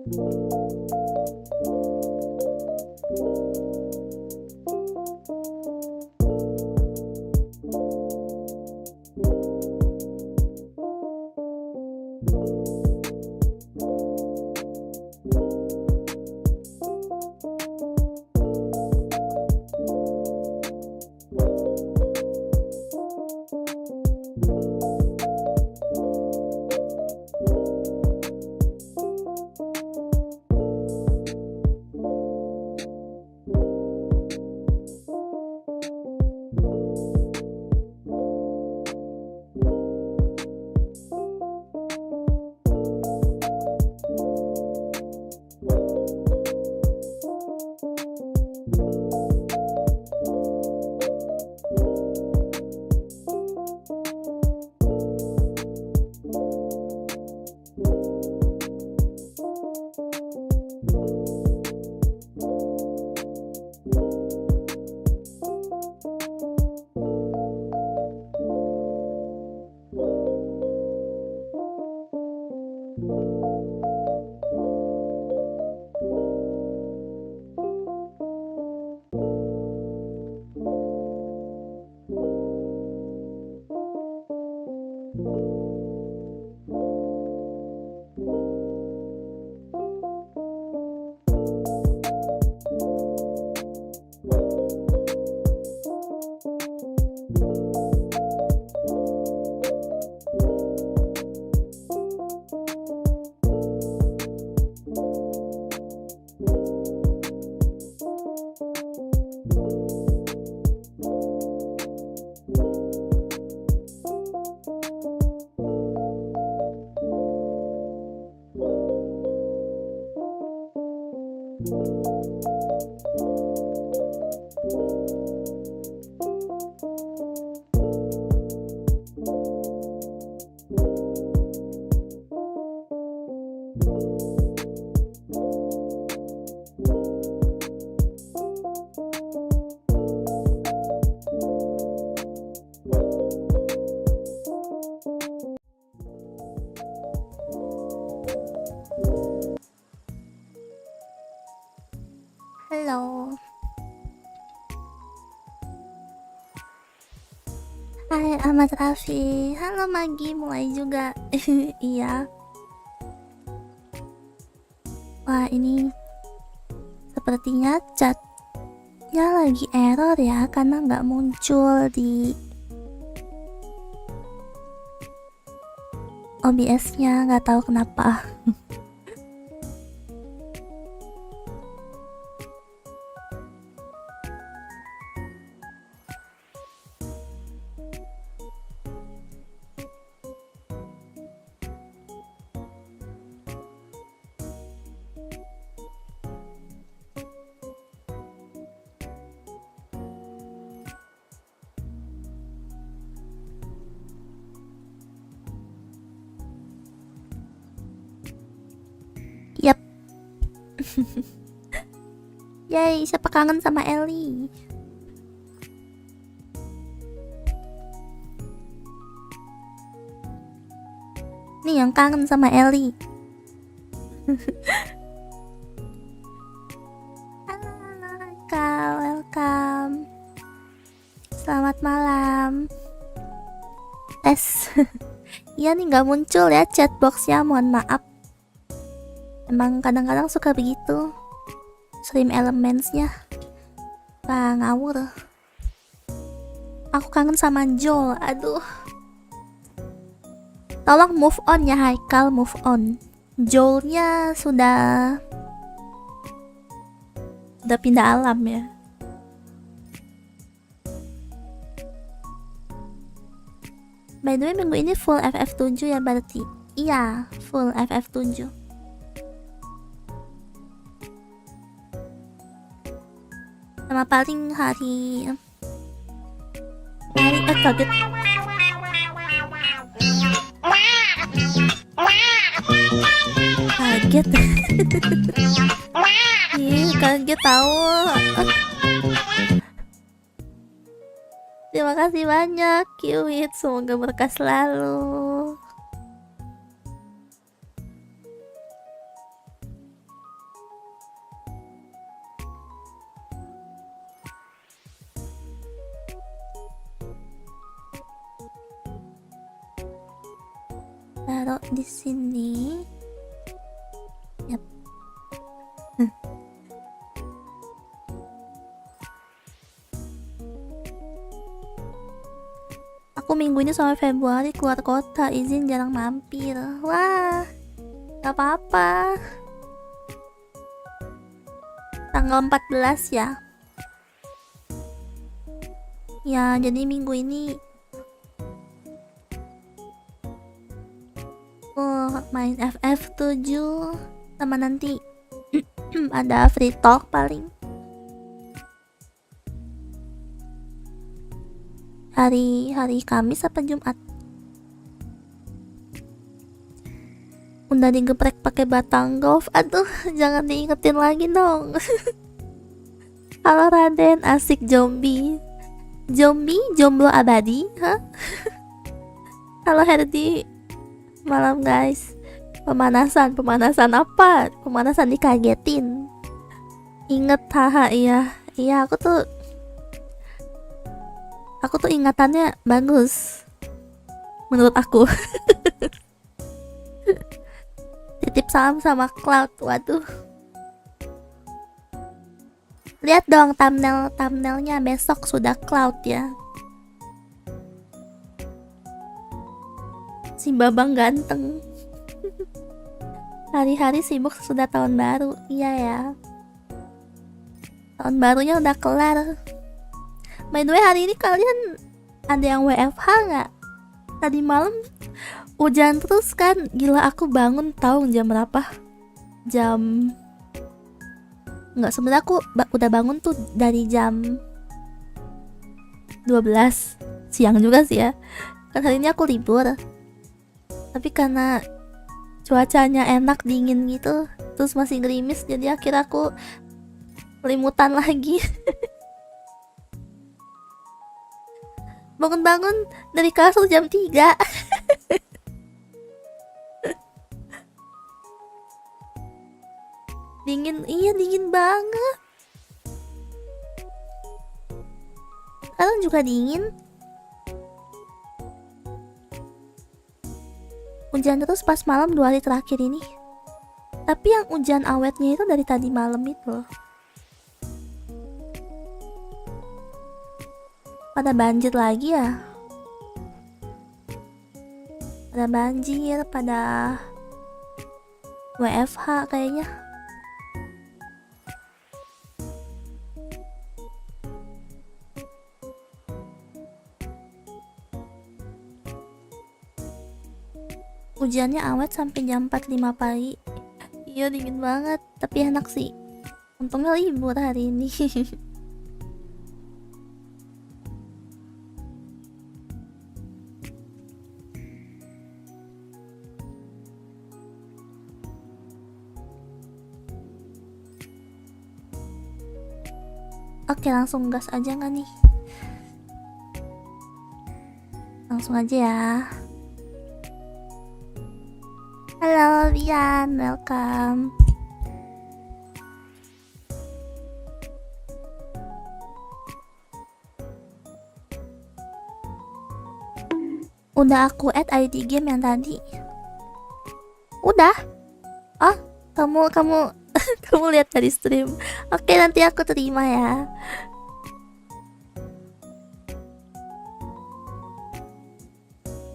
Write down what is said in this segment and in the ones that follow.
Halo. Hai Ahmad Raffi. Halo Magi, mulai juga. Iya. Wah, ini sepertinya chatnya lagi error ya, karena nggak muncul di OBS-nya, nggak tahu kenapa. Yap. Yay, siapa kangen sama Ellie? Nih yang kangen sama Ellie. Halo, halo, Kak, welcome. Selamat malam. Iya nih, nggak muncul ya chatboxnya, mohon maaf. Emang kadang-kadang suka begitu, stream elementsnya ngawur. Aku kangen sama Joel, aduh. Tolong move on ya Haikal, move on. Joelnya sudah pindah alam ya. By the way, minggu ini full FF7 ya berarti? Iya, full FF7. Sama paling hari kaget. Kaget. Ih, kaget tahu. Terima kasih banyak, Kiwit. Semoga berkah selalu. taruh di sini. Yap. Aku minggu ini sampai Februari keluar kota, izin jarang mampir. Wah, gak apa-apa. Tanggal 14 ya. Ya, jadi minggu ini main FF7 sama nanti ada free talk paling. Hari Kamis apa Jumat? Udah digeprek pakai batang golf. Aduh, jangan diingetin lagi dong. Halo Raden, asik zombie. Zombie, jomblo abadi, hah? Halo Herdi, malam guys. Pemanasan apa? Pemanasan dikagetin. Inget, haha, iya aku tuh ingatannya bagus menurut aku. Titip salam sama Cloud. Waduh, lihat dong thumbnailnya, besok sudah Cloud ya. Si babang ganteng. Hari-hari sibuk sudah tahun baru. Iya ya, tahun barunya udah kelar. By the way, hari ini kalian ada yang WFH nggak? Tadi malam hujan terus kan, gila. Aku bangun tahu jam berapa? Nggak, sebenarnya aku udah bangun tuh dari jam 12 siang juga sih ya. Kan hari ini aku libur, tapi karena cuacanya enak, dingin gitu, terus masih gerimis, jadi akhirnya aku selimutan lagi. Bangun-bangun dari kasur jam 3. Dingin, iya dingin banget. Kalian juga dingin? Hujan terus pas malam 2 hari terakhir ini. Tapi yang hujan awetnya itu dari tadi malam itu loh. Pada banjir lagi ya? Pada banjir, pada WFH kayaknya. Hujannya awet sampai jam 4-5 pagi. Iya dingin banget, tapi enak sih. Untungnya libur hari ini. Oke, langsung gas aja nggak nih? Langsung aja ya. Halo Bian, welcome. Udah aku add ID game yang tadi. Udah? Oh, kamu kamu lihat dari stream. Oke, nanti aku terima ya.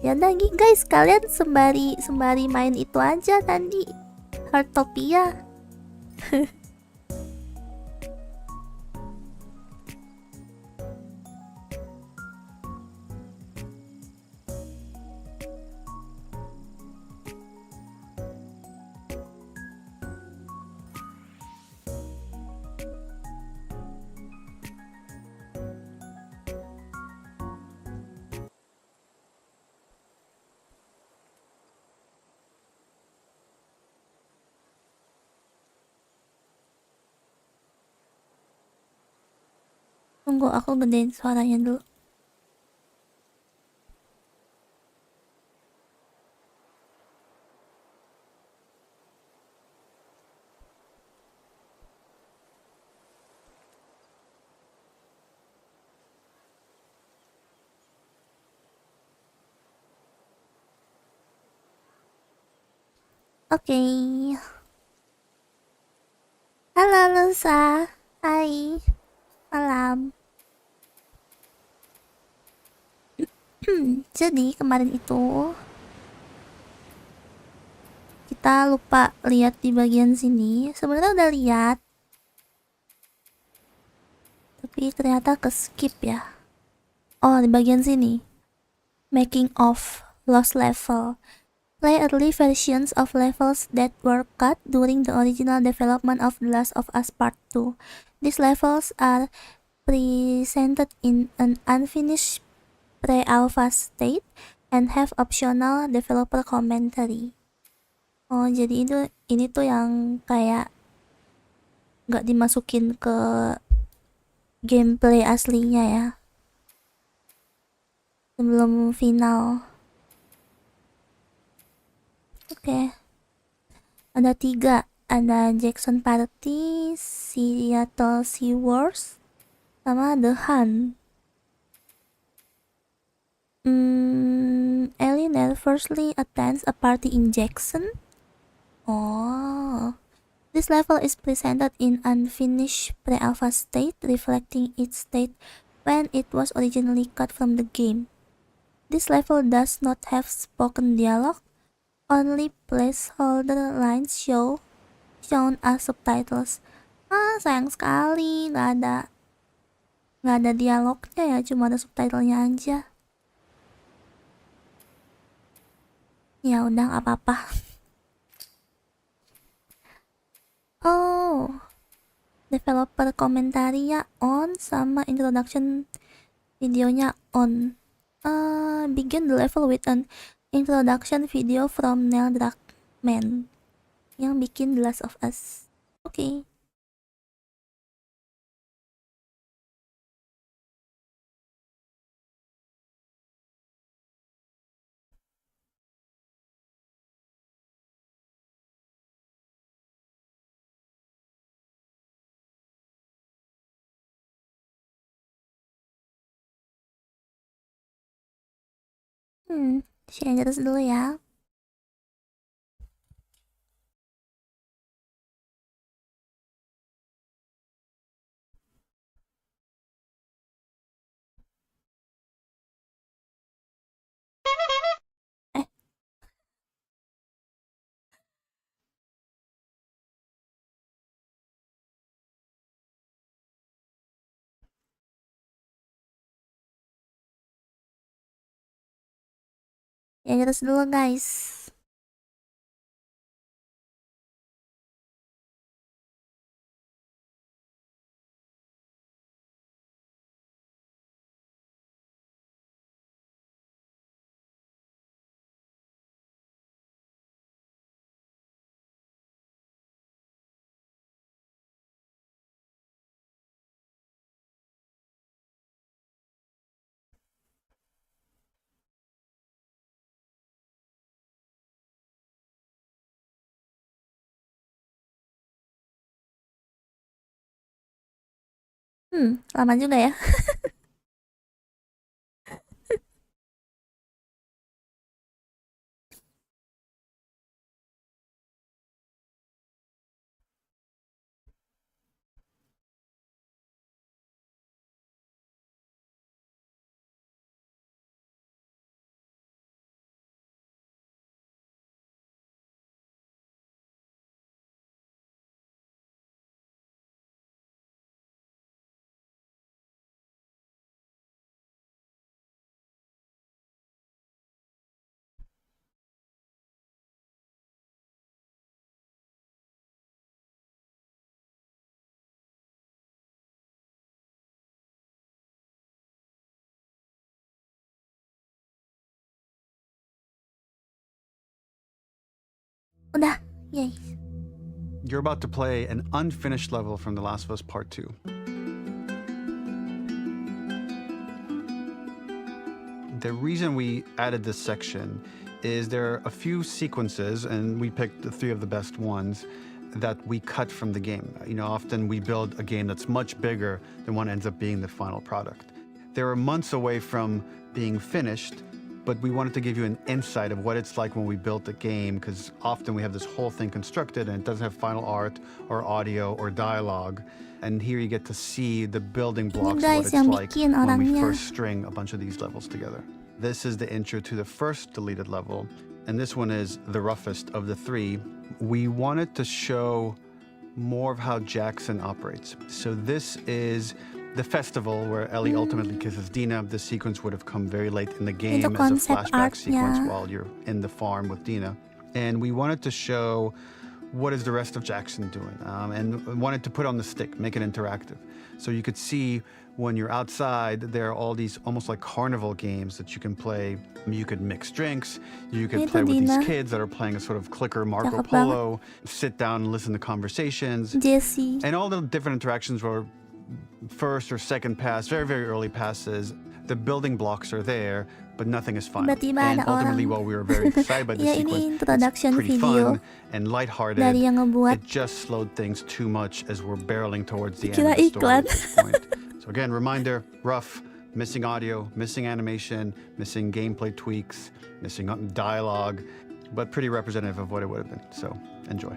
Ya udah guys, kalian sembari main itu aja tadi, Heartopia. Tunggu, aku gedein suaranya dulu. Oke. Halo Lusa. Hai. Malam. Jadi kemarin itu kita lupa lihat di bagian sini. Sebenarnya udah lihat, tapi ternyata ke skip ya. Oh, di bagian sini. Making of lost level. Play early versions of levels that were cut during the original development of The Last of Us Part 2. These levels are presented in an unfinished pre-alpha state and have optional developer commentary. Oh, jadi ini tuh yang kayak nggak dimasukin ke gameplay aslinya ya, sebelum final. Oke. Ada 3. Ada Jackson Party, Seattle Sea Wars, sama The Hunt. Ellie firstly attends a party in Jackson. Oh. This level is presented in unfinished pre-alpha state, reflecting its state when it was originally cut from the game. This level does not have spoken dialogue, only placeholder lines shown as subtitles. Sayang sekali, nggak ada dialognya ya, cuma ada subtitlenya aja. Ya udah, nggak apa-apa. Oh, developer komentarnya on, sama introduction videonya on. Begin the level with an introduction video from Neil Druckmann yang bikin The Last of Us. Oke. Share terus dulu ya. Ya terus dulu guys. Lama juga ya. Udah, yay. You're about to play an unfinished level from The Last of Us Part 2. The reason we added this section is there are a few sequences, and we picked the 3 of the best ones, that we cut from the game. You know, often we build a game that's much bigger than what ends up being the final product. They were months away from being finished, but we wanted to give you an insight of what it's like when we built the game, because often we have this whole thing constructed and it doesn't have final art or audio or dialogue. And here you get to see the building blocks of what guys it's yang like bikin when we orangnya. first string a bunch of these levels together. This is the intro to the first deleted level, and this one is the roughest of the three. We wanted to show more of how Jackson operates. So this is the festival where Ellie ultimately kisses Dina. This sequence would have come very late in the game as a concept flashback sequence artnya. while you're in the farm with Dina. And we wanted to show what is the rest of Jackson doing, and wanted to put on the stick, make it interactive. So you could see when you're outside, there are all these almost like carnival games that you can play. You could mix drinks, you could Itu play with these Dina. kids that are playing a sort of clicker Marco Cakep Polo, sit down and listen to conversations. Jessie. And all the different interactions were first or second pass, very, very early passes. The building blocks are there, but nothing is final. Tiba-tiba And ada ultimately, orang. while we were very excited by the Ya, ini sequence, introduction it's pretty video fun and lighthearted. dari yang ngebuat. It just slowed things too much as we're barreling towards the end Kira of the story iklan. at this point. So again, reminder, rough, missing audio, missing animation, missing gameplay tweaks, missing dialogue, but pretty representative of what it would have been. So enjoy.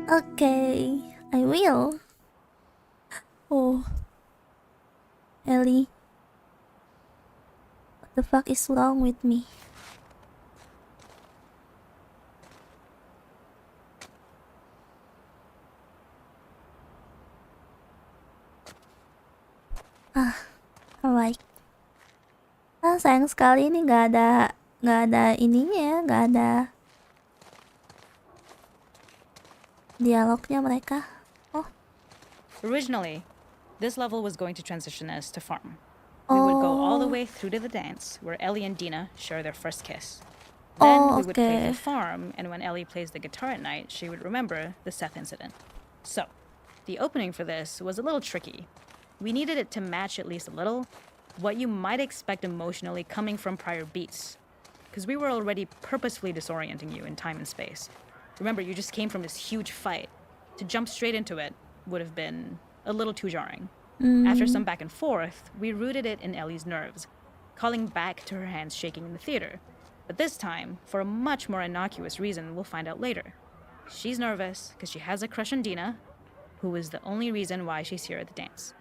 Okay, I will. Oh, Ellie, what the fuck is wrong with me? Alright. Sayang sekali ini nggak ada ininya ya, nggak ada dialognya mereka. Oh, Originally, this level was going to transition us to farm. We would go all the Oh. way through to the dance where Ellie and Dina share their first kiss. Then Oh, we would play okay. the farm, and when Ellie plays the guitar at night, she would remember the Seth incident. So, the opening for this was a little tricky. We needed it to match at least a little what you might expect emotionally coming from prior beats, because we were already purposefully disorienting you in time and space. Remember, you just came from this huge fight. To jump straight into it would have been a little too jarring. After some back and forth, we rooted it in Ellie's nerves, calling back to her hands shaking in the theater. But this time, for a much more innocuous reason we'll find out later. She's nervous because she has a crush on Dina, who is the only reason why she's here at the dance.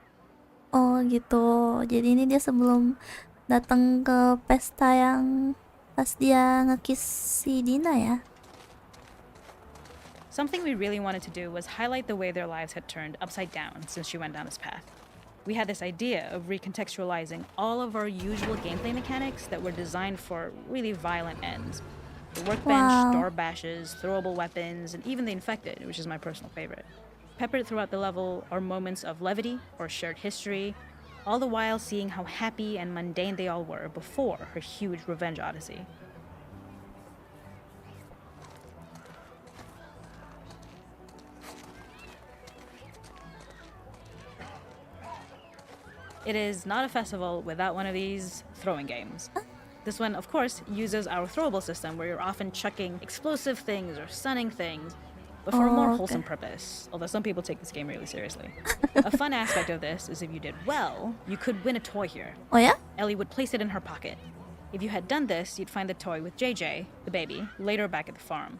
Oh gitu. Jadi ini dia sebelum datang ke pesta yang pas dia ngekiss si Dina ya. Something we really wanted to do was highlight the way their lives had turned upside down since she went down this path. We had this idea of recontextualizing all of our usual gameplay mechanics that were designed for really violent ends. The workbench, Wow. door bashes, throwable weapons, and even the infected, which is my personal favorite. Peppered throughout the level are moments of levity or shared history, all the while seeing how happy and mundane they all were before her huge revenge odyssey. It is not a festival without one of these throwing games. This one, of course, uses our throwable system where you're often chucking explosive things or stunning things, but for a more Oh, wholesome okay. purpose, although some people take this game really seriously. A fun aspect of this is if you did well, you could win a toy here. Oh ya? Ellie would place it in her pocket. If you had done this, you'd find the toy with JJ, the baby, later back at the farm.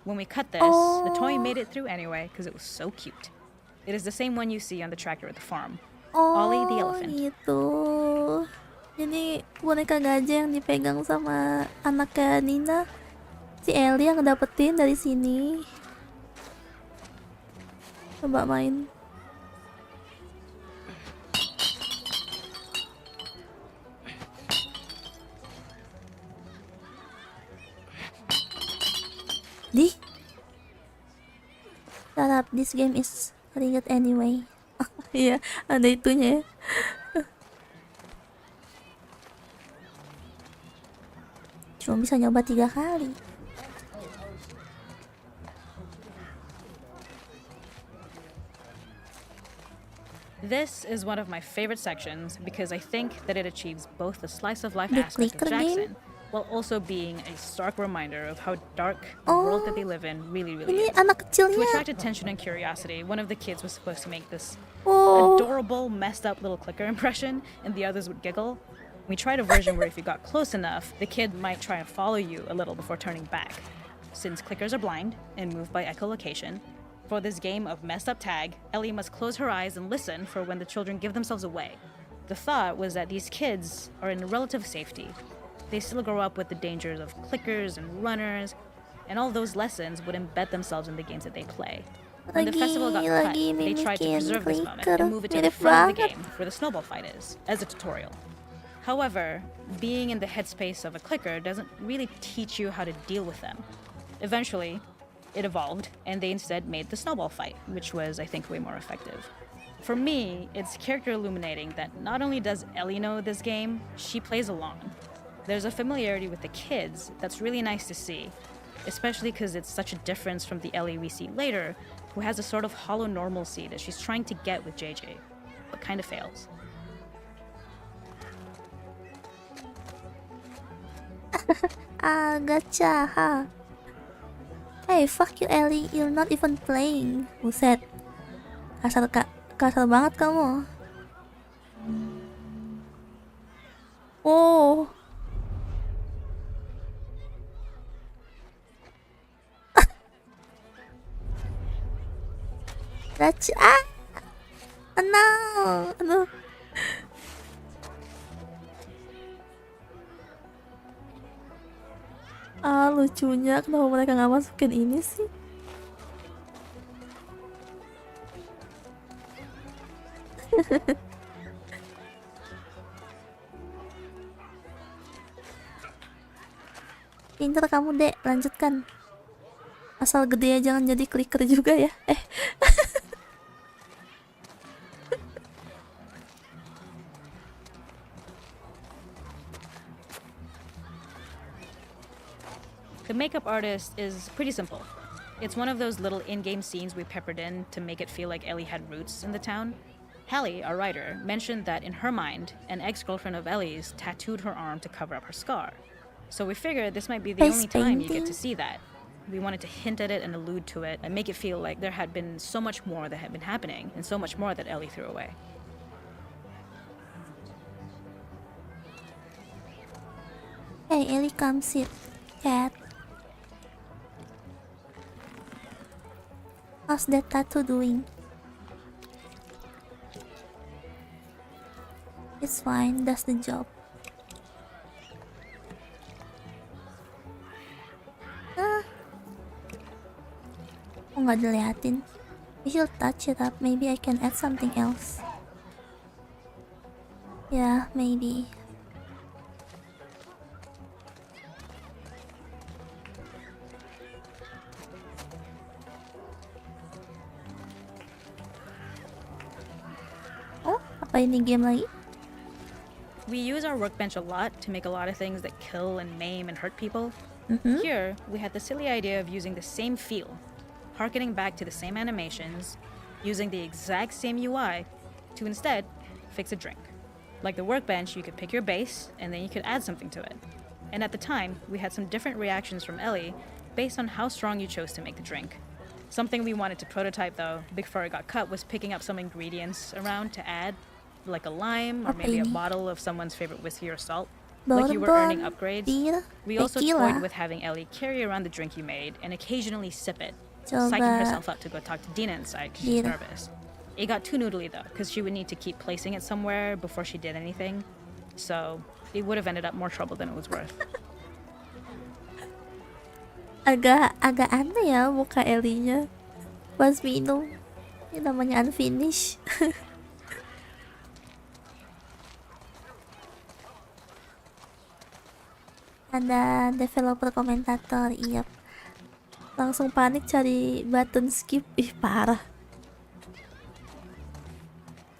When we cut this, the toy made it through anyway because it was so cute. It is the same one you see on the tractor at the farm. Ollie the elephant. Gitu. Jadi boneka gajah yang dipegang sama anaknya Nina, si Ellie yang ngedapetin dari sini. Coba main. Di? Shut up, this game is rigged anyway. Iya, ada itunya ya. Cuma bisa nyoba 3 kali. This is one of my favorite sections because I think that it achieves both the slice of life The aspect of clicker game? Jackson while also being a stark reminder of how dark the world that they live in really Ini is. anak To kecilnya. attract attention and curiosity, one of the kids was supposed to make this Oh, adorable, messed up little clicker impression, and the others would giggle. We tried a version where if you got close enough, the kid might try and follow you a little before turning back. Since clickers are blind and move by echolocation, for this game of messed up tag, Ellie must close her eyes and listen for when the children give themselves away. The thought was that these kids are in relative safety. They still grow up with the dangers of clickers and runners, and all those lessons would embed themselves in the games that they play. When the festival got cut, they tried to preserve this moment and move it to the front of the game, where the snowball fight is, as a tutorial. However, being in the headspace of a clicker doesn't really teach you how to deal with them. Eventually, it evolved, and they instead made the snowball fight, which was, I think, way more effective. For me, it's character illuminating that not only does Ellie know this game, she plays along. There's a familiarity with the kids that's really nice to see, especially because it's such a difference from the Ellie we see later, who has a sort of hollow normalcy that she's trying to get with JJ, but kind of fails. Gotcha, huh? Hey, fuck you Ellie, you're not even playing. Buset. Kasar banget kamu. Oh. Gotcha. No. Aduh. Lucunya kenapa mereka nggak masukin ini sih? Pinter kamu dek, lanjutkan. Asal gede jangan jadi clicker juga ya. The makeup artist is pretty simple. It's one of those little in-game scenes we peppered in to make it feel like Ellie had roots in the town. Hallie, our writer, mentioned that in her mind, an ex-girlfriend of Ellie's tattooed her arm to cover up her scar. So we figured this might be the only time you get to see that. We wanted to hint at it and allude to it and make it feel like there had been so much more that had been happening and so much more that Ellie threw away. Hey Ellie, come sit. Cat. How's that tattoo doing? It's fine, that's the job. Oh, nggak diliatin. We should touch it up. Maybe I can add something else. Yeah, maybe. Oh, apa ini game lagi? We use our workbench a lot to make a lot of things that kill and maim and hurt people. Here, we had the silly idea of using the same feel, harkening back to the same animations, using the exact same UI to instead fix a drink. Like the workbench, you could pick your base and then you could add something to it. And at the time, we had some different reactions from Ellie based on how strong you chose to make the drink. Something we wanted to prototype though, before it got cut, was picking up some ingredients around to add, like a lime or maybe a bottle of someone's favorite whiskey or salt. Like you were earning upgrades. We also toyed with having Ellie carry around the drink you made and occasionally sip it, psyching herself up to go talk to Dina inside because she's nervous. It got too noodly though, because she would need to keep placing it somewhere before she did anything. So it would have ended up more trouble than it was worth. Agak aneh ya muka Ellie-nya pas minum. Ini namanya unfinished. Ada developer komentator, iya. Langsung panik cari button skip, ih parah.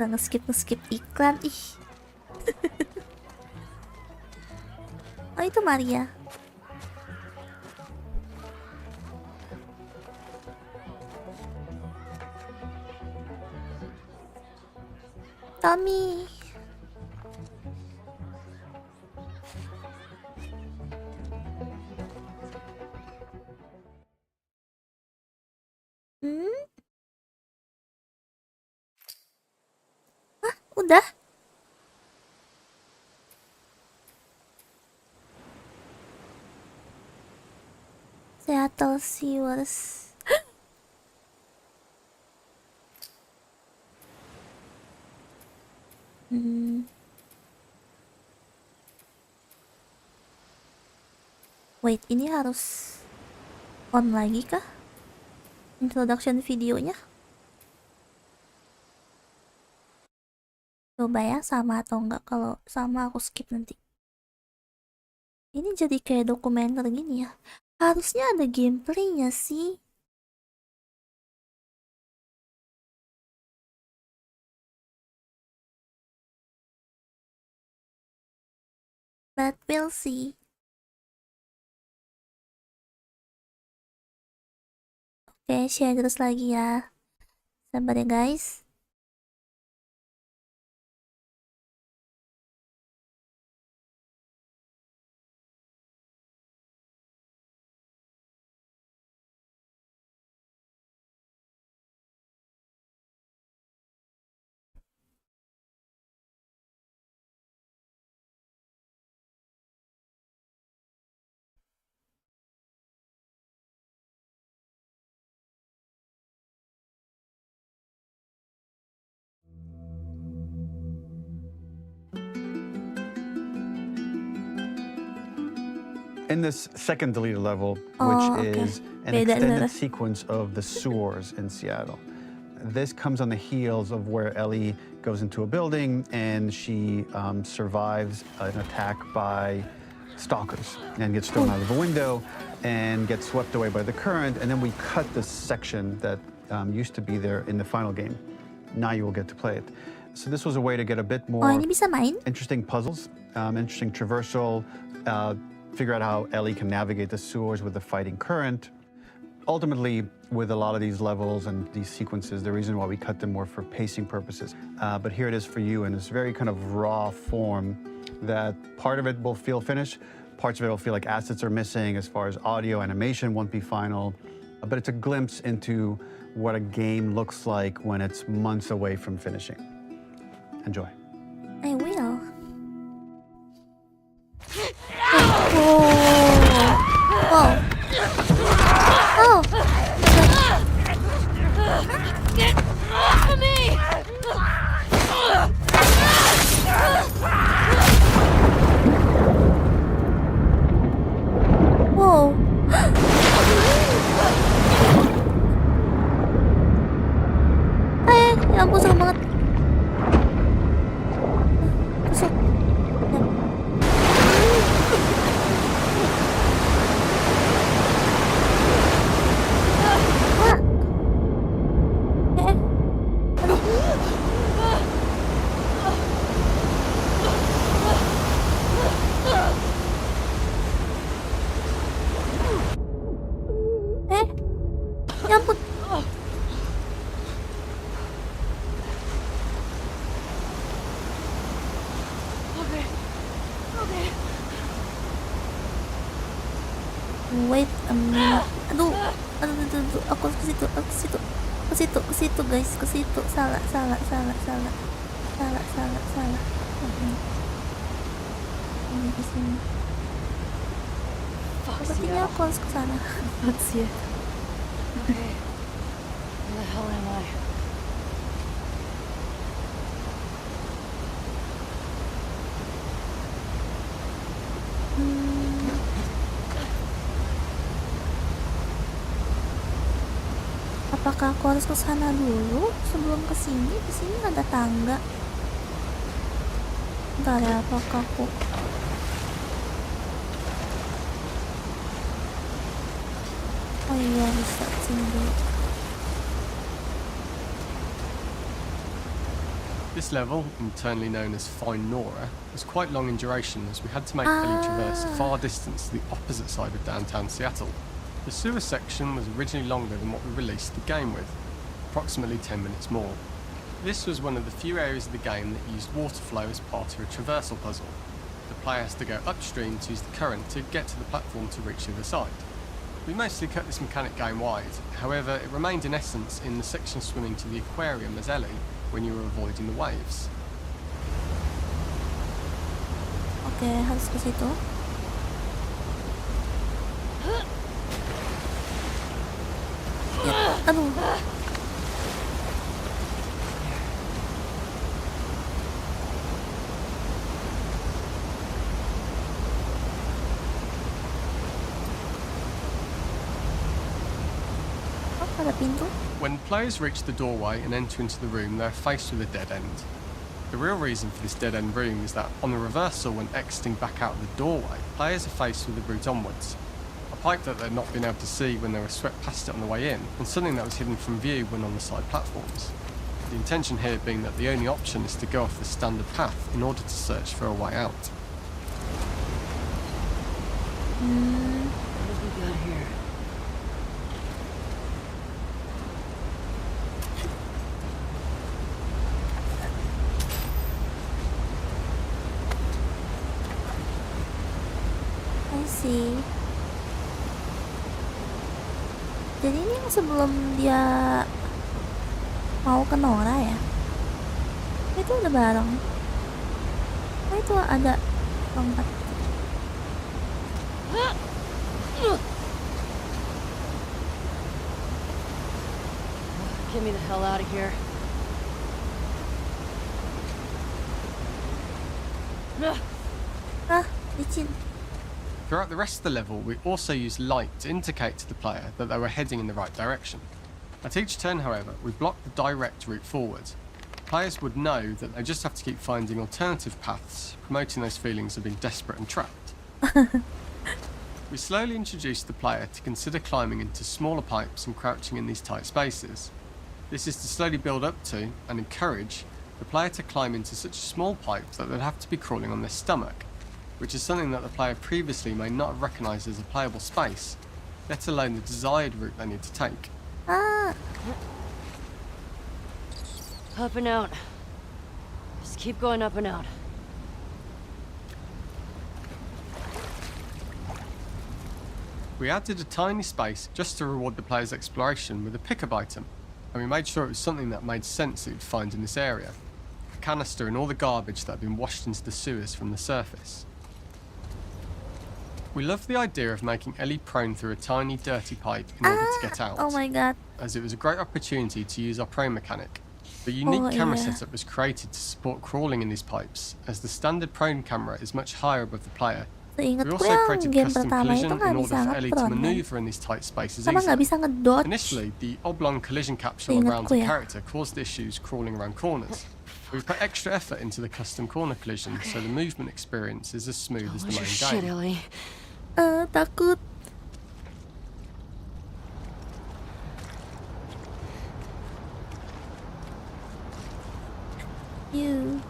Udah nge-skip iklan, ih. Oh itu Maria. Tommy. Udah? Seattle Seawars. Wait, ini harus on lagi kah? Introduction videonya? Coba ya, sama atau enggak. Kalau sama aku skip nanti. Ini jadi kayak dokumenter gini ya. Harusnya ada gameplaynya sih. But we'll see. Oke, share terus lagi ya. Sabar ya guys. In this second deleted level, Oh, which okay. is an Beda extended dulu. sequence of the sewers in Seattle. This comes on the heels of where Ellie goes into a building and she survives an attack by stalkers and gets thrown out of a window and gets swept away by the current. And then we cut this section that used to be there in the final game. Now you will get to play it. So this was a way to get a bit Oh, more ini bisa main? interesting puzzles, interesting traversal, figure out how Ellie can navigate the sewers with the fighting current. Ultimately, with a lot of these levels and these sequences, the reason why we cut them were for pacing purposes. But here it is for you in this very kind of raw form that part of it will feel finished, parts of it will feel like assets are missing as far as audio, animation won't be final. But it's a glimpse into what a game looks like when it's months away from finishing. Enjoy. I will. Oh. Oh. Get off of me! Wow. Ya ampun serem banget. Tusuk. Ya. Ya ampun. Wait a minute. Aduh, aku ke situ guys, ke situ. Salah. Ini ke sini. Sepertinya aku harus ke sana. Okay. Where the hell am I? Apakah aku harus ke sana dulu sebelum ke sini? Di sini ada tangga. Entar ya, apakah aku Oh iya, bisa ke sini dulu. This level, internally known as Find Nora, was quite long in duration as we had to make Ellie traverse a far distance to the opposite side of downtown Seattle. The sewer section was originally longer than what we released the game with, approximately 10 minutes more. This was one of the few areas of the game that used water flow as part of a traversal puzzle. The player has to go upstream to use the current to get to the platform to reach the other side. We mostly cut this mechanic game-wide, however it remained in essence in the section swimming to the aquarium as Ellie when you were avoiding the waves. Oke, harus ke situ. Aduh. Oh, ada pintu. When players reach the doorway and enter into the room, they're faced with a dead end. The real reason for this dead end room is that on the reversal, when exiting back out of the doorway, players are faced with the route onwards. A pipe that they'd not been able to see when they were swept past it on the way in, and something that was hidden from view when on the side platforms. The intention here being that the only option is to go off the standard path in order to search for a way out. What have we got here? I see. Jadi ini yang sebelum dia mau ke Nora ya? Itu udah bareng. Oh, itu ada lompat. Get me the hell out of here. Ah, licin. Throughout the rest of the level, we also used light to indicate to the player that they were heading in the right direction. At each turn, however, we blocked the direct route forward. Players would know that they just have to keep finding alternative paths, promoting those feelings of being desperate and trapped. We slowly introduced the player to consider climbing into smaller pipes and crouching in these tight spaces. This is to slowly build up to, and encourage, the player to climb into such a small pipe that they'd have to be crawling on their stomach, which is something that the player previously may not have recognised as a playable space, let alone the desired route they need to take. Ah, Up and out. Just keep going up and out. We added a tiny space just to reward the player's exploration with a pickup item, and we made sure it was something that made sense that you'd find in this area. A canister and all the garbage that had been washed into the sewers from the surface. We loved the idea of making Ellie prone through a tiny dirty pipe in order to get out, oh my god. as it was a great opportunity to use our prone mechanic. The unique camera yeah. setup was created to support crawling in these pipes, as the standard prone camera is much higher above the player. We Seingatku also yang created game custom pertama itu collision nggak in bisa order for Ellie to nge-prone kan? maneuver in these tight spaces Sama nggak easily. bisa ngedodge. Initially, the oblong collision capsule Seingatku around the ya. character caused issues crawling around corners. We put extra effort into the custom corner collision, so the movement experience is as smooth as the Where's your main shit, game. Ellie? Takut. You.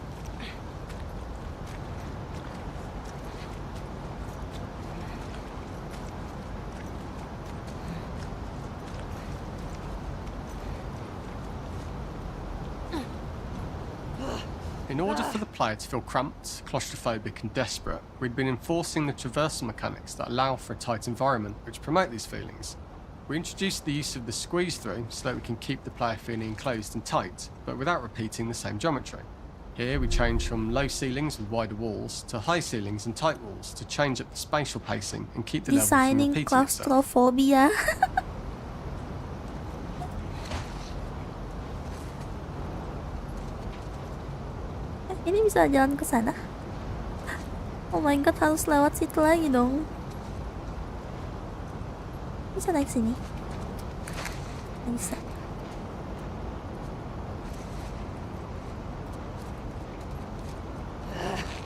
In order for the player to feel cramped, claustrophobic and desperate, we'd been enforcing the traversal mechanics that allow for a tight environment which promote these feelings. We introduced the use of the squeeze through so that we can keep the player feeling enclosed and tight, but without repeating the same geometry. Here we change from low ceilings with wider walls to high ceilings and tight walls to change up the spatial pacing and keep the level from Designing repeating itself. claustrophobia. Ini bisa jalan ke sana? Oh my god, harus lewat situ lagi dong. Bisa naik sini? Bisa.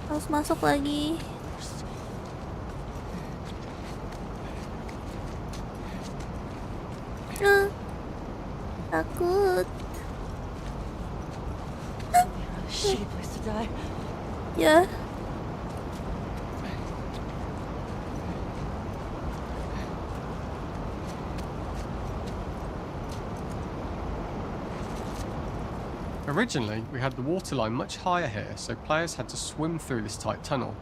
Harus masuk lagi. Takut. Shitty place to die. Ya. Originally, we had the waterline much higher here, so players had to swim through this tight tunnel.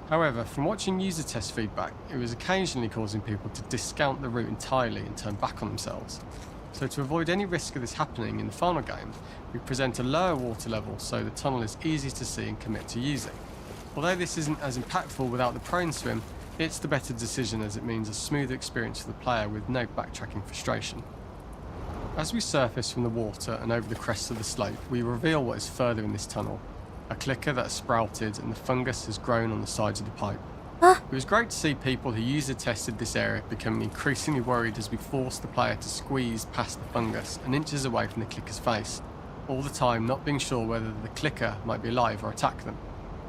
However, from watching user test feedback, it was occasionally causing people to discount the route entirely and turn back on themselves. So to avoid any risk of this happening in the final game, we present a lower water level so the tunnel is easy to see and commit to using. Although this isn't as impactful without the prone swim, it's the better decision as it means a smoother experience for the player with no backtracking frustration. As we surface from the water and over the crest of the slope, we reveal what is further in this tunnel. A clicker that has sprouted and the fungus has grown on the sides of the pipe. Ah. It was great to see people who user tested this area becoming increasingly worried as we forced the player to squeeze past the fungus and inches away from the clicker's face, all the time not being sure whether the clicker might be alive or attack them.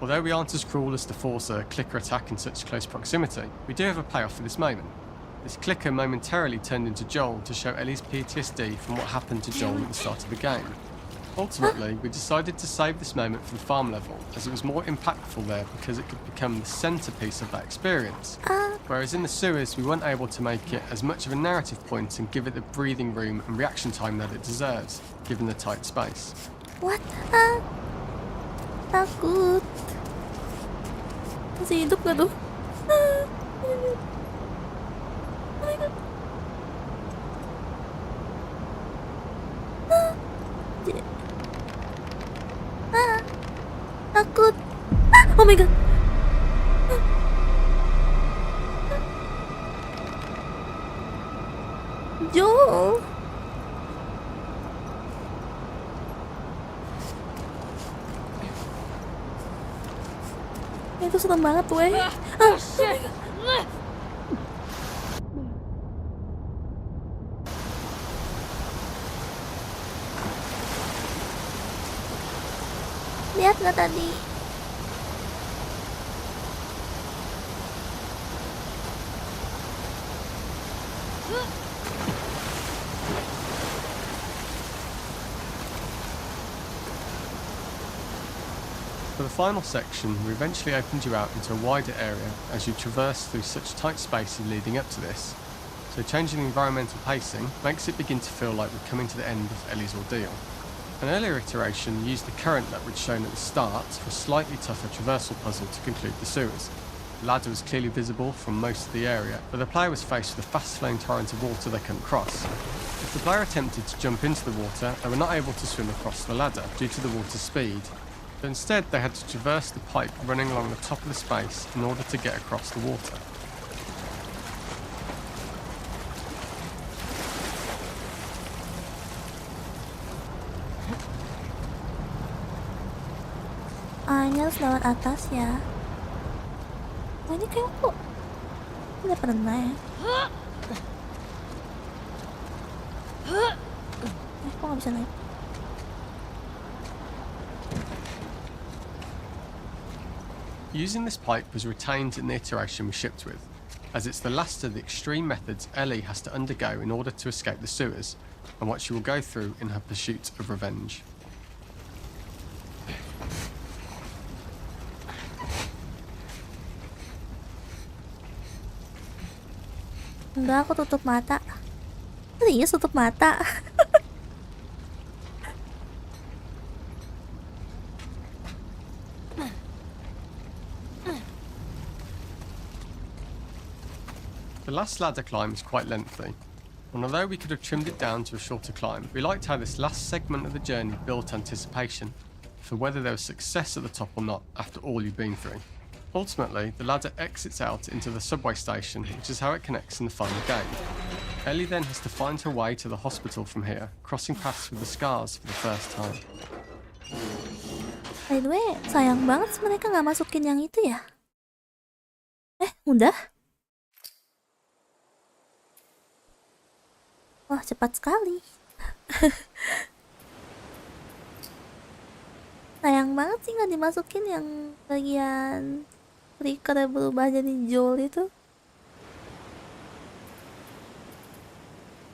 Although we aren't as cruel as to force a clicker attack in such close proximity, we do have a payoff for this moment. This clicker momentarily turned into Joel to show Ellie's PTSD from what happened to Joel at the start of the game. Ultimately, we decided to save this moment for the farm level, as it was more impactful there because it could become the centrepiece of that experience. Whereas in the sewers, we weren't able to make it as much of a narrative point and give it the breathing room and reaction time that it deserves, given the tight space. What? Takut. Masih hidup gak tuh? Oh my god. Takut. Oh my god. Joel. Itu serem banget weh. Oh my god. Lihat gak tadi? For the final section, we eventually opened you out into a wider area as you traverse through such tight spaces leading up to this. So changing the environmental pacing makes it begin to feel like we're coming to the end of Ellie's ordeal. An earlier iteration used the current that we'd shown at the start for a slightly tougher traversal puzzle to conclude the sewers. The ladder was clearly visible from most of the area, but the player was faced with a fast-flowing torrent of water they couldn't cross. If the player attempted to jump into the water, they were not able to swim across the ladder due to the water's speed. But instead, they had to traverse the pipe running along the top of the space in order to get across the water. Ini harus lewat atas ya. Oh ini kayak aku udah pernah ya. Kok gak bisa naik? Using this pipe was retained in the iteration we shipped with, as it's the last of the extreme methods Ellie has to undergo in order to escape the sewers, and what she will go through in her pursuit of revenge. Enggak, aku tutup mata. Serius tutup mata. The last ladder climb is quite lengthy, and although we could have trimmed it down to a shorter climb, we liked how this last segment of the journey built anticipation for whether there was success at the top or not after all you've been through. Ultimately, the ladder exits out into the subway station, which is how it connects in the final game. Ellie then has to find her way to the hospital from here, crossing paths with the scars for the first time. By the way, sayang banget sih mereka nggak masukin yang itu ya. Udah? Wah, cepat sekali. Sayang banget sih nggak dimasukin yang bagian Riker berubah jadi Joel itu.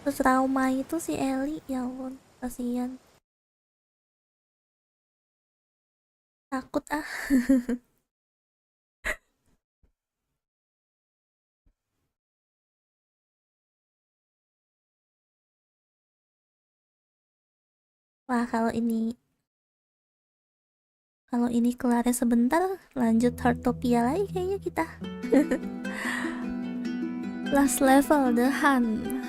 Terus trauma itu si Ellie, ya ampun, kasihan. Takut ah. Wah, kalau ini kelarnya sebentar, lanjut Heartopia lagi kayaknya kita. Last level, the hunt.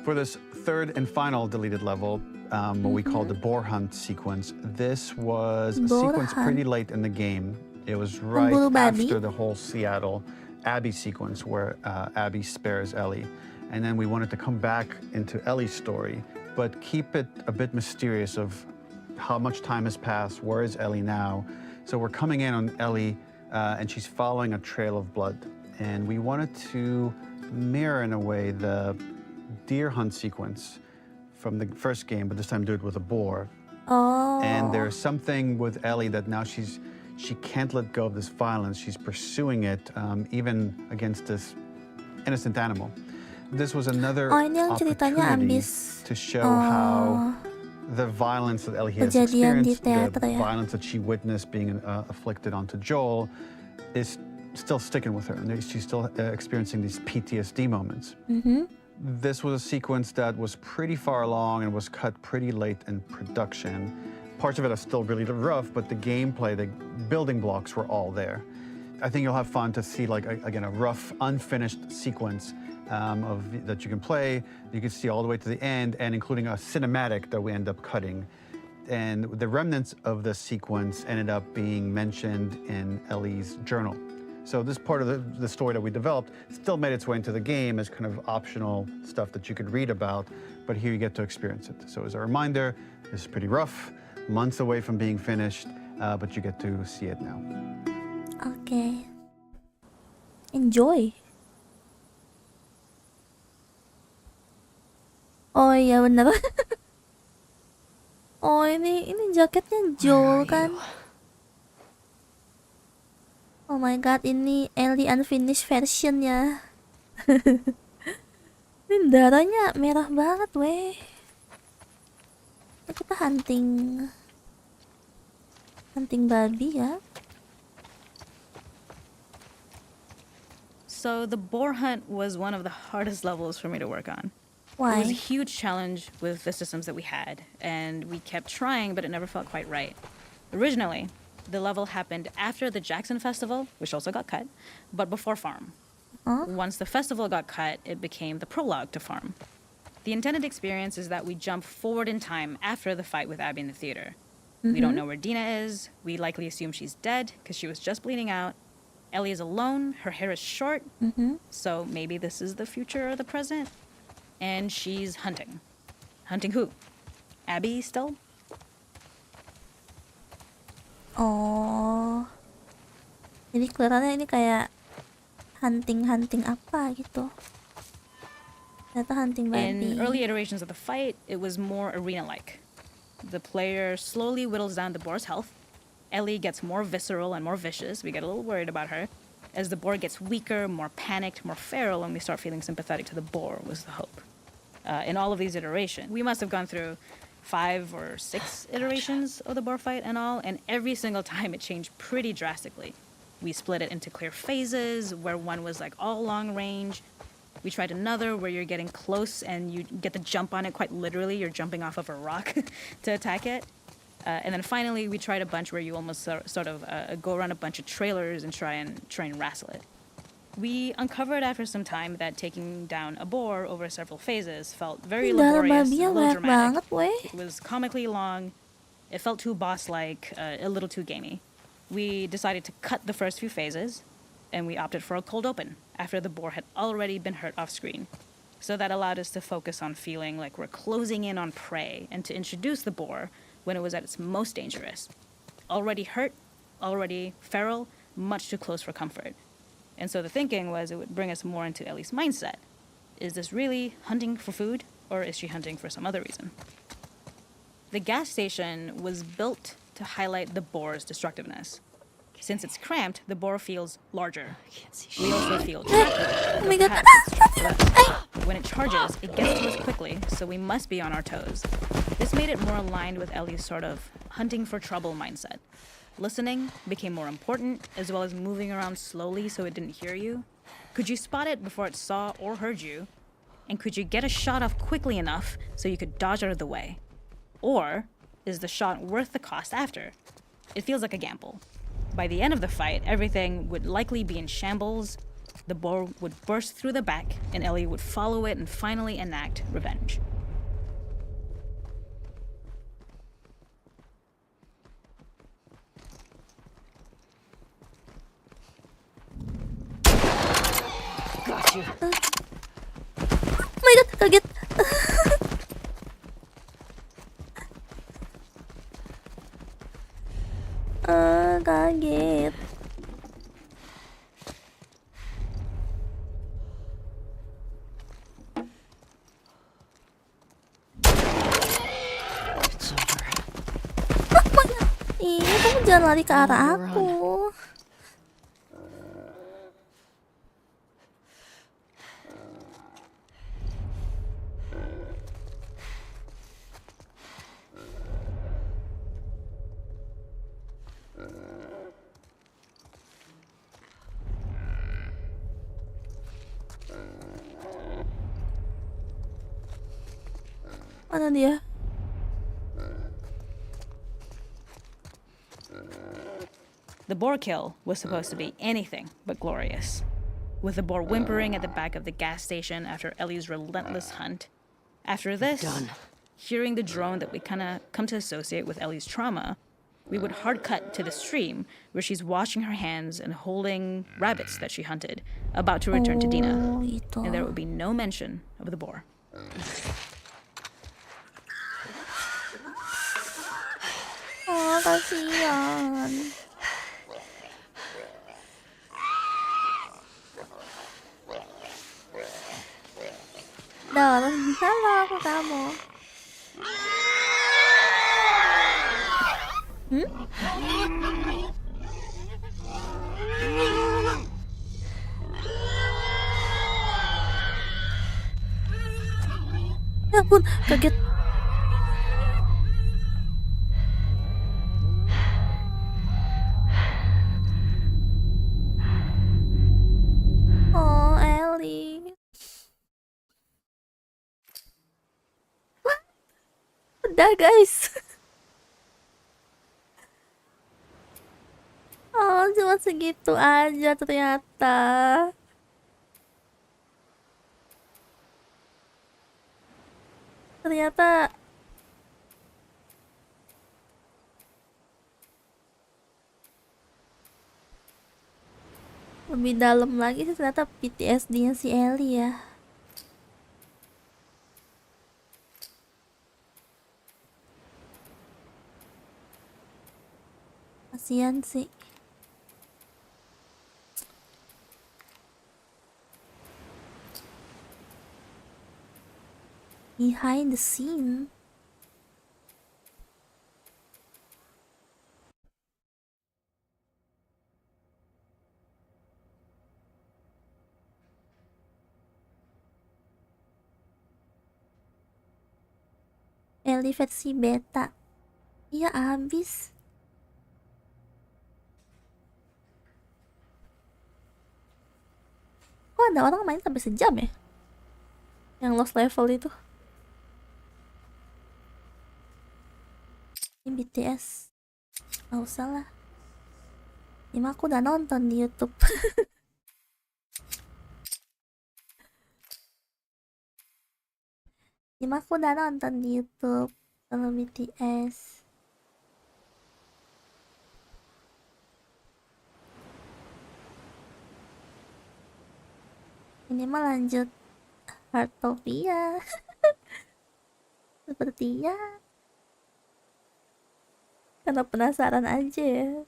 For this third and final deleted level, what we call the boar hunt sequence, this was a Boar sequence hunt. pretty late in the game. It was right Memburu babi. after the whole Seattle Abby sequence where Abby spares Ellie. And then we wanted to come back into Ellie's story, but keep it a bit mysterious of how much time has passed, where is Ellie now? So we're coming in on Ellie, and she's following a trail of blood. And we wanted to mirror, in a way, the deer hunt sequence from the first game, but this time do it with a boar. Oh. And there's something with Ellie that now she can't let go of this violence. She's pursuing it, even against this innocent animal. This was another ini yang ceritanya opportunity abis to show how the violence that Ellie has kejadian di experienced, teater the ya. violence that she witnessed being afflicted onto Joel, is still sticking with her, and she's still experiencing these PTSD moments. This was a sequence that was pretty far along and was cut pretty late in production. Parts of it are still really rough, but the gameplay, the building blocks were all there. I think you'll have fun to see, like, again, a rough, unfinished sequence that you can play. You can see all the way to the end, and including a cinematic that we end up cutting. And the remnants of the sequence ended up being mentioned in Ellie's journal. So this part of the story that we developed still made its way into the game as kind of optional stuff that you could read about, but here you get to experience it. So as a reminder, this is pretty rough, months away from being finished, but you get to see it now. Okay. Enjoy. Oh iya bener. Oh ini jaketnya Joel kan. Oh my god, ini Ellie unfinished version ya. Ini darahnya merah banget weh. Kita hunting babi ya. So the boar hunt was one of the hardest levels for me to work on. Why? It was a huge challenge with the systems that we had, and we kept trying, but it never felt quite right. Originally, the level happened after the Jackson Festival, which also got cut, but before Farm. Once the festival got cut, it became the prologue to Farm. The intended experience is that we jump forward in time after the fight with Abby in the theater. We don't know where Dina is. We likely assume she's dead because she was just bleeding out. Ellie is alone. Her hair is short. So maybe this is the future or the present. And she's hunting. Hunting who? Abby still? Oh. Jadi kelihatannya ini kayak hunting apa gitu. Ternyata hunting babi. In early iterations of the fight, it was more arena-like. The player slowly whittles down the boar's health. Ellie gets more visceral and more vicious. We get a little worried about her. As the boar gets weaker, more panicked, more feral, and we start feeling sympathetic to the boar was the hope. In all of these iterations, we must have gone through 5 or 6 iterations of the boar fight and all, and every single time it changed pretty drastically. We split it into clear phases, where one was like all long range. We tried another where you're getting close and you get the jump on it quite literally. You're jumping off of a rock to attack it. And then finally, we tried a bunch where you almost sort of go around a bunch of trailers and try and wrestle it. We uncovered after some time that taking down a boar over several phases felt very laborious, a little dramatic. It was comically long. It felt too boss-like, a little too gamey. We decided to cut the first few phases, and we opted for a cold open after the boar had already been hurt off-screen. So that allowed us to focus on feeling like we're closing in on prey and to introduce the boar when it was at its most dangerous. Already hurt, already feral, much too close for comfort. And so the thinking was it would bring us more into Ellie's mindset. Is this really hunting for food, or is she hunting for some other reason? The gas station was built to highlight the boar's destructiveness. Since it's cramped, the boar feels larger. We also feel trapped with it. Oh my god. Perhaps it's trapped with us. When it charges, it gets to us quickly, so we must be on our toes. This made it more aligned with Ellie's sort of hunting for trouble mindset. Listening became more important, as well as moving around slowly so it didn't hear you. Could you spot it before it saw or heard you? And could you get a shot off quickly enough so you could dodge out of the way? Or is the shot worth the cost after? It feels like a gamble. By the end of the fight, everything would likely be in shambles. The boar would burst through the back, and Ellie would follow it and finally enact revenge. Kaget. Kaget. It's over. Ih, kamu jangan lari ke arah Nowhere to aku. Mana dia? The boar kill was supposed to be anything but glorious. With the boar whimpering at the back of the gas station after Ellie's relentless hunt. After this, Done. hearing the drone that we kind of come to associate with Ellie's trauma, we would hard cut to the stream where she's washing her hands and holding rabbits that she hunted, about to return to Dina. Oh, gitu. And there would be no mention of the boar. Oh, kasihan. Dor, halo, aku kamu. Ya ampun, kaget. Oh, Ellie. Udah, guys. Oh, cuma segitu aja ternyata. Ternyata lebih dalam lagi sih ternyata PTSD-nya si Ellie ya. Kasian sih. Behind the scene. Ellie versi beta. Iya abis. Kok ada orang main sampai sejam ya? Yang lost level itu. Ini BTS. Gak usah lah. Ini aku udah nonton di YouTube. Ini aku udah nonton di YouTube kalau BTS. Ini mah lanjut Heartopia. Sepertinya karena penasaran aja ya.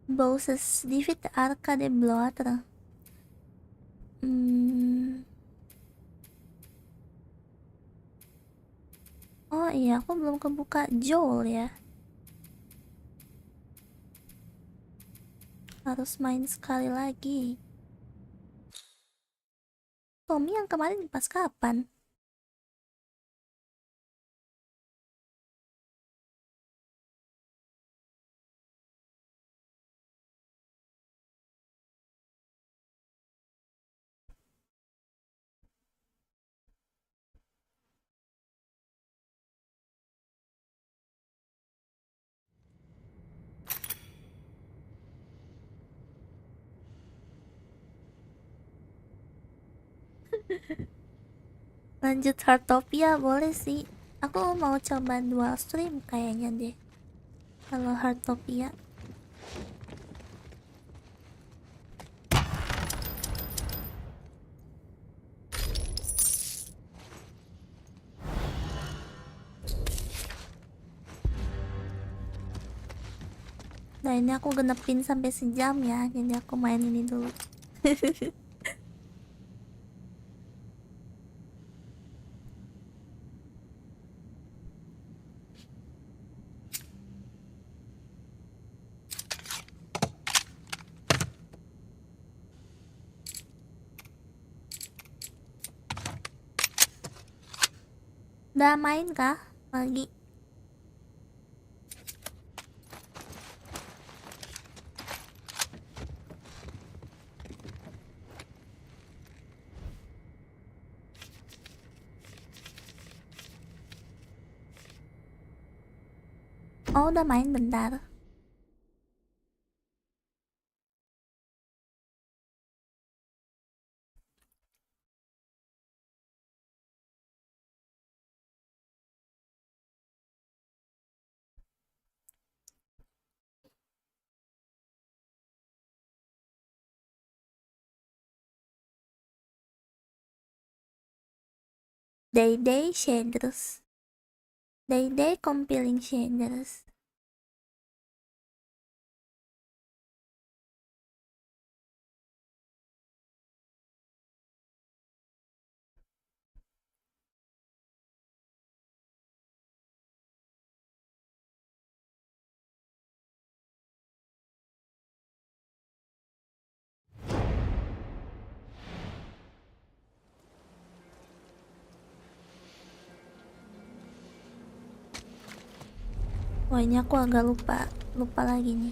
Bosses defeat arcade blotter. Oh iya, aku belum kebuka Joel ya. Harus main sekali lagi. Tommy yang kemarin pas kapan? Lanjut Heartopia boleh sih. Aku mau coba dual stream kayaknya deh. Kalau Heartopia. Nah ini aku genepin sampai sejam ya, jadi aku main ini dulu. Udah main kah pagi? Oh udah main bentar. Day shaders. Day compiling shaders. Wah ini aku agak lupa lagi nih.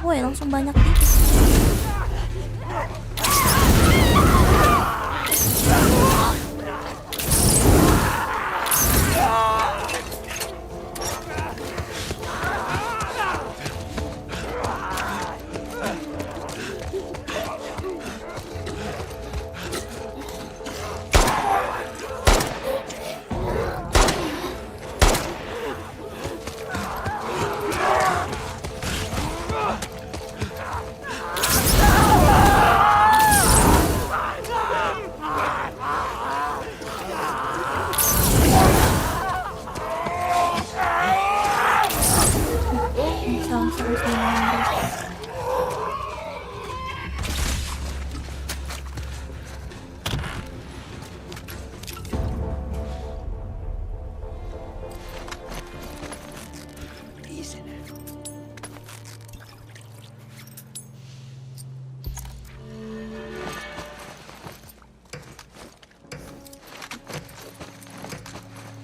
Woi langsung banyak gitu.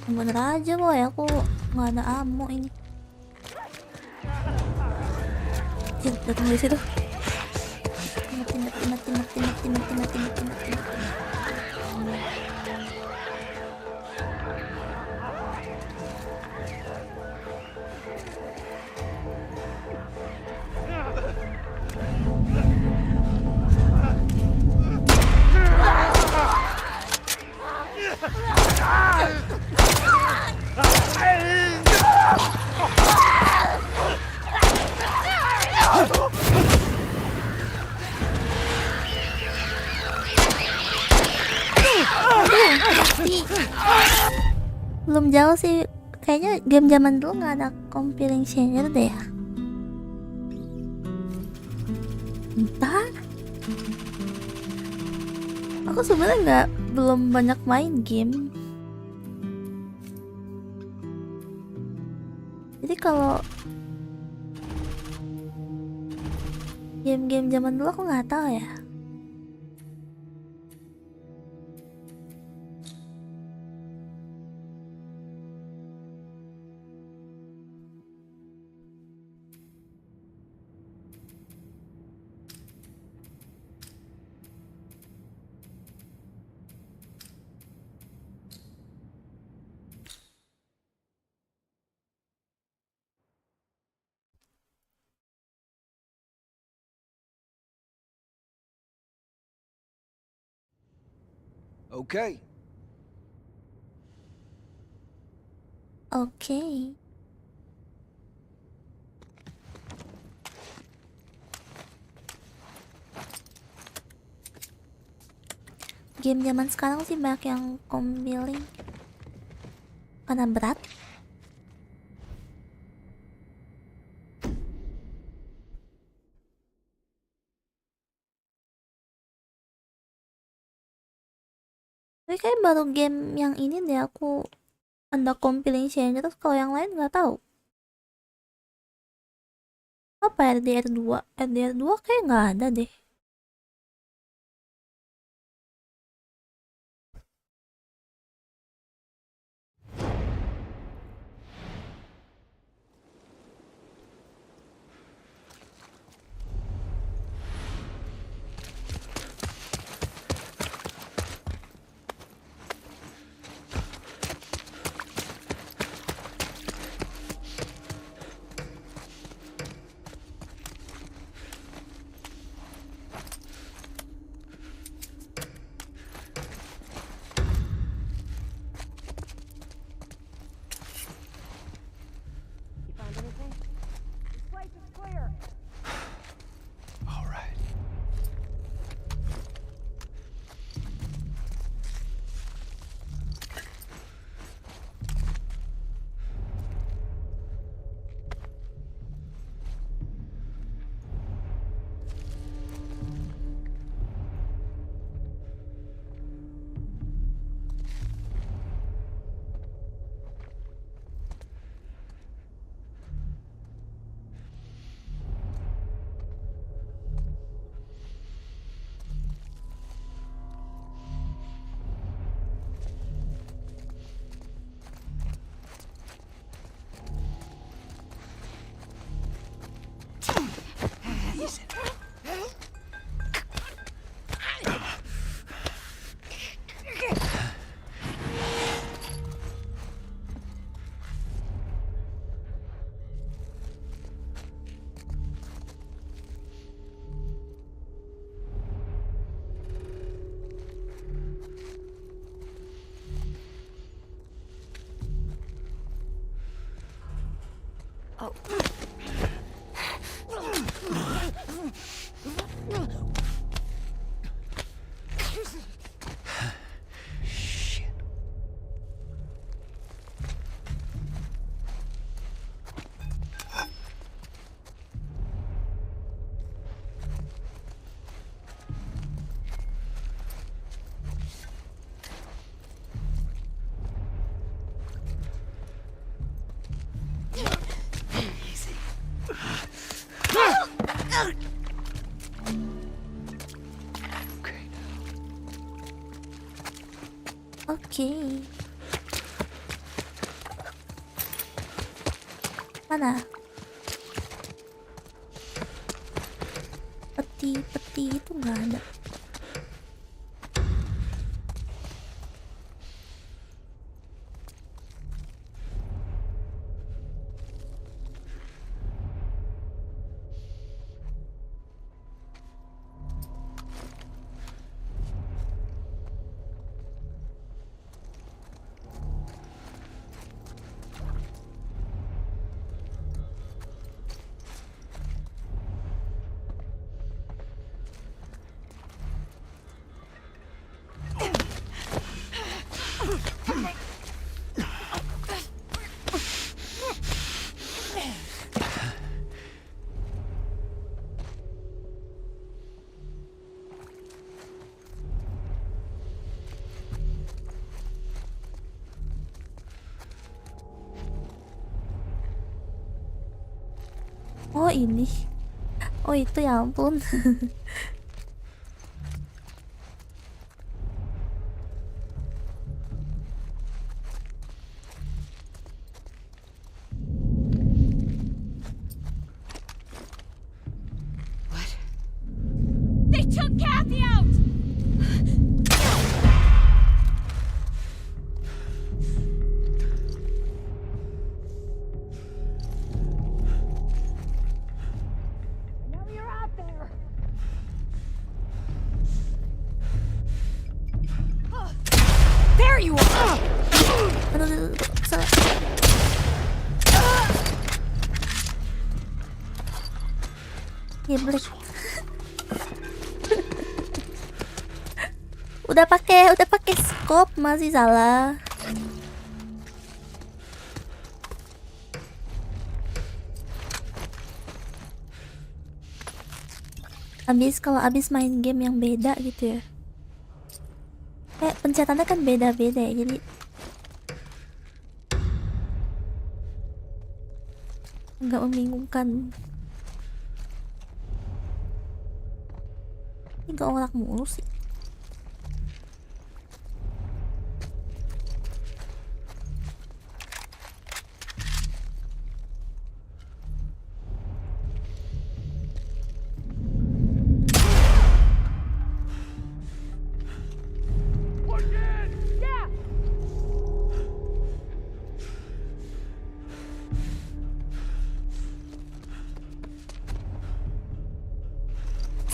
Bener aja boy, aku nggak ada ammo ini. Datang dari situ. Mati. Belum jauh sih, kayaknya game zaman dulu nggak ada compiling shader deh ya. Entah. Aku sebenarnya belum banyak main game. Jadi kalau game-game zaman dulu aku nggak tahu ya. Okay. Oke. Game zaman sekarang sih banyak yang compiling karena berat. Tapi kayak baru game yang ini deh aku ada compilation-nya, terus kalau yang lain nggak tahu. Apa RDR2? RDR2 kayak nggak ada deh. You found anything? This place is clear. All right. Oh. Shit. Oke. Mana? Peti itu nggak ada. Oh ini. Oh itu, ya ampun. They took Kathy out! I know you're out there. kesel. Geblek. udah pakai scope masih salah. Kalau abis main game yang beda gitu ya, pencetannya kan beda-beda ya, jadi agak membingungkan. Ini gak orang mulu sih.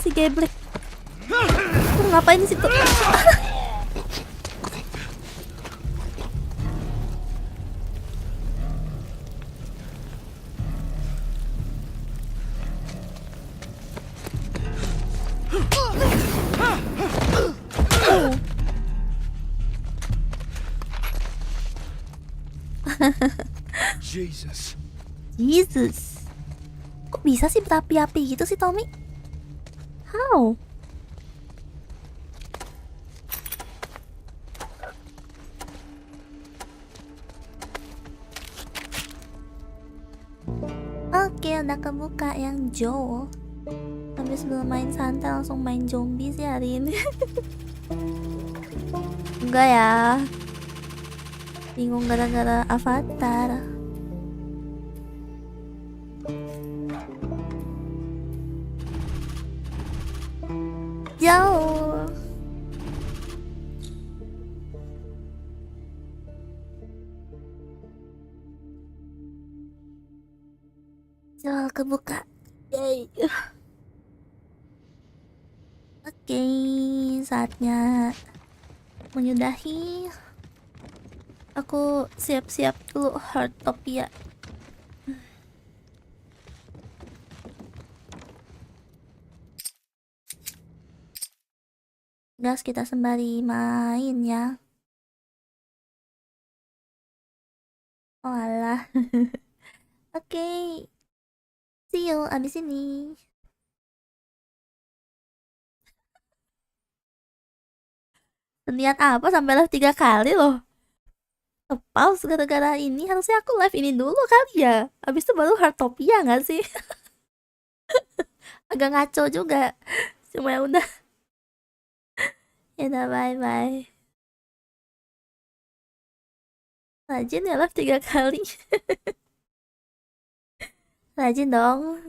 Si geblek. Lu ngapain di situ? Jesus. Kok bisa sih berapi-api gitu sih Tommy? How? Oke, udah kebuka yang Joe. Habis belum main santai langsung main zombie sih hari ini. Enggak ya. Bingung gara-gara avatar. Jauh. Jual kebuka. Yay. Oke, saatnya menyudahi. Aku siap-siap dulu Heartopia. Gas, kita sembari main ya. Oh alah. Oke. See you abis ini. Niat apa sampai live 3 kali loh. Pause gara-gara ini. Harusnya aku live ini dulu kali ya. Abis itu baru Heartopia gak sih? Agak ngaco juga. Cuma ya udah. Ya udah, bye-bye. Rajin ya live 3 kali. Rajin dong.